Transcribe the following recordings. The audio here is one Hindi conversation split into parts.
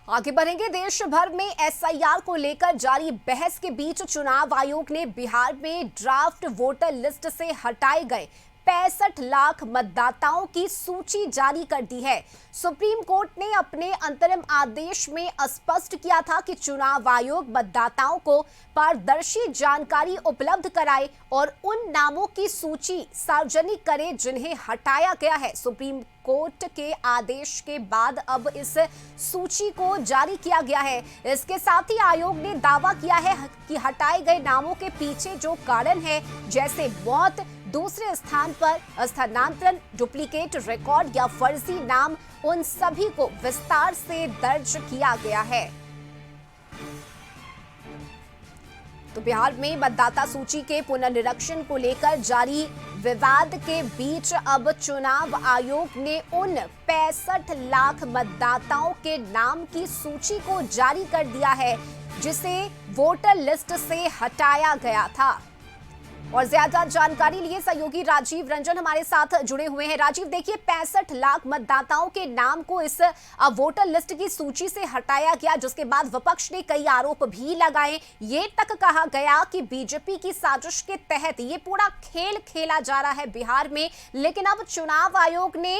आगे बढ़ेंगे। देश भर में एसआईआर को लेकर जारी बहस के बीच चुनाव आयोग ने बिहार में ड्राफ्ट वोटर लिस्ट से हटाए गए 65 लाख मतदाताओं की सूची जारी कर दी है। सुप्रीम कोर्ट ने अपने अंतरिम आदेश में स्पष्ट किया था कि चुनाव आयोग मतदाताओं को पारदर्शी जानकारी उपलब्ध कराए और उन नामों की सूची सार्वजनिक करे जिन्हें हटाया गया है। सुप्रीम कोर्ट के आदेश के बाद अब इस सूची को जारी किया गया है। इसके साथ ही आयोग ने दावा किया है कि हटाए गए नामों के पीछे जो कारण है, जैसे मौत, दूसरे स्थान पर स्थानांतरण, डुप्लीकेट रिकॉर्ड या फर्जी नाम, उन सभी को विस्तार से दर्ज किया गया है। तो बिहार में मतदाता सूची के पुनर्निरीक्षण को लेकर जारी विवाद के बीच अब चुनाव आयोग ने उन 65 लाख मतदाताओं के नाम की सूची को जारी कर दिया है जिसे वोटर लिस्ट से हटाया गया था। और ज्यादा जानकारी लिए सहयोगी राजीव रंजन हमारे साथ जुड़े हुए हैं। राजीव, देखिए 65 लाख मतदाताओं के नाम को इस वोटर लिस्ट की सूची से हटाया गया, जिसके बाद विपक्ष ने कई आरोप भी लगाए। ये तक कहा गया कि बीजेपी की साजिश के तहत ये पूरा खेल खेला जा रहा है बिहार में। लेकिन अब चुनाव आयोग ने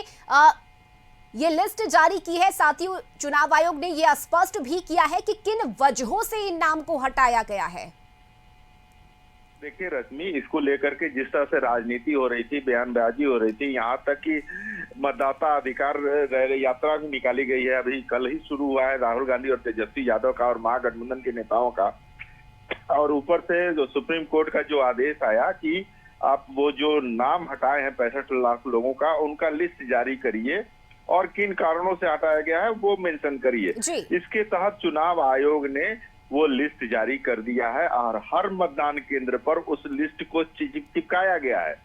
ये लिस्ट जारी की है। साथ ही चुनाव आयोग ने यह स्पष्ट भी किया है कि किन वजहों से इन नाम को हटाया गया है। देखिए रश्मि, इसको लेकर के जिस तरह से राजनीति हो रही थी, बयानबाजी हो रही थी, यहाँ तक कि मतदाता अधिकार यात्रा भी निकाली गई है। अभी कल ही शुरू हुआ है राहुल गांधी और तेजस्वी यादव का और महागठबंधन के नेताओं का। और ऊपर से जो सुप्रीम कोर्ट का जो आदेश आया कि आप वो जो नाम हटाए हैं 65 लाख लोगों का, उनका लिस्ट जारी करिए और किन कारणों से हटाया गया है वो मेंशन करिए। इसके तहत चुनाव आयोग ने वो लिस्ट जारी कर दिया है और हर मतदान केंद्र पर उस लिस्ट को चिपकाया गया है।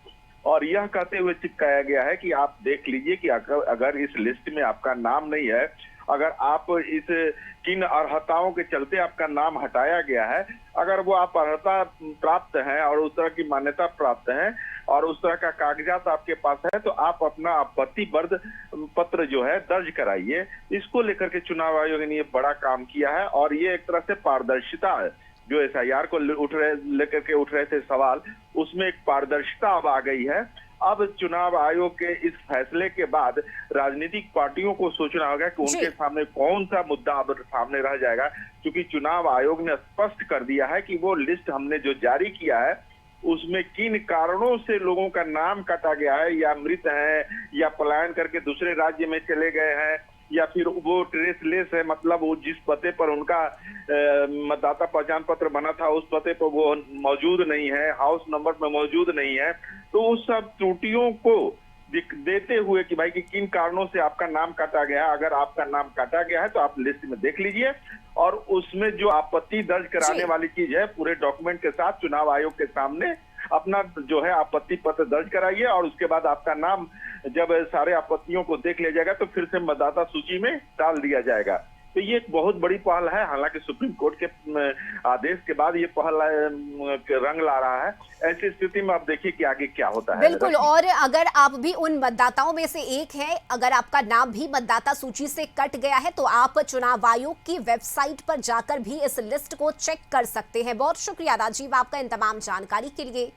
और यह कहते हुए चिपकाया गया है कि आप देख लीजिए कि अगर इस लिस्ट में आपका नाम नहीं है, अगर आप इस किन अर्हताओं के चलते आपका नाम हटाया गया है, अगर वो आप अर्हता प्राप्त हैं और उस तरह की मान्यता प्राप्त है और उस तरह का कागजात आपके पास है, तो आप अपना आपत्ति वर्ग पत्र जो है दर्ज कराइए। इसको लेकर के चुनाव आयोग ने ये बड़ा काम किया है और ये एक तरह से पारदर्शिता है। जो एसआईआर को लेकर के उठ रहे थे सवाल, उसमें एक पारदर्शिता अब आ गई है। अब चुनाव आयोग के इस फैसले के बाद राजनीतिक पार्टियों को सोचना होगा कि उनके सामने कौन सा मुद्दा अब सामने रह जाएगा, क्योंकि चुनाव आयोग ने स्पष्ट कर दिया है कि वो लिस्ट हमने जो जारी किया है उसमें किन कारणों से लोगों का नाम काटा गया है, या मृत है, या पलायन करके दूसरे राज्य में चले गए हैं, या फिर वो ट्रेसलेस है, मतलब वो जिस पते पर उनका मतदाता पहचान पत्र बना था उस पते पर वो मौजूद नहीं है, हाउस नंबर में मौजूद नहीं है। तो उस सब त्रुटियों को देते हुए कि भाई कि किन कारणों से आपका नाम काटा गया, अगर आपका नाम काटा गया है तो आप लिस्ट में देख लीजिए और उसमें जो आपत्ति दर्ज कराने वाली चीज है पूरे डॉक्यूमेंट के साथ चुनाव आयोग के सामने अपना जो है आपत्ति पत्र दर्ज कराइए। और उसके बाद आपका नाम जब सारे आपत्तियों को देख लिया जाएगा तो फिर से मतदाता सूची में डाल दिया जाएगा। तो ये एक बहुत बड़ी पहल है। हालांकि सुप्रीम कोर्ट के आदेश के बाद ये पहल रंग ला रहा है। ऐसी स्थिति में आप देखिए कि आगे क्या होता है। बिल्कुल। और अगर आप भी उन मतदाताओं में से एक हैं, अगर आपका नाम भी मतदाता सूची से कट गया है, तो आप चुनाव आयोग की वेबसाइट पर जाकर भी इस लिस्ट को चेक कर सकते हैं। बहुत शुक्रिया राजीव आपका इन तमाम जानकारी के लिए।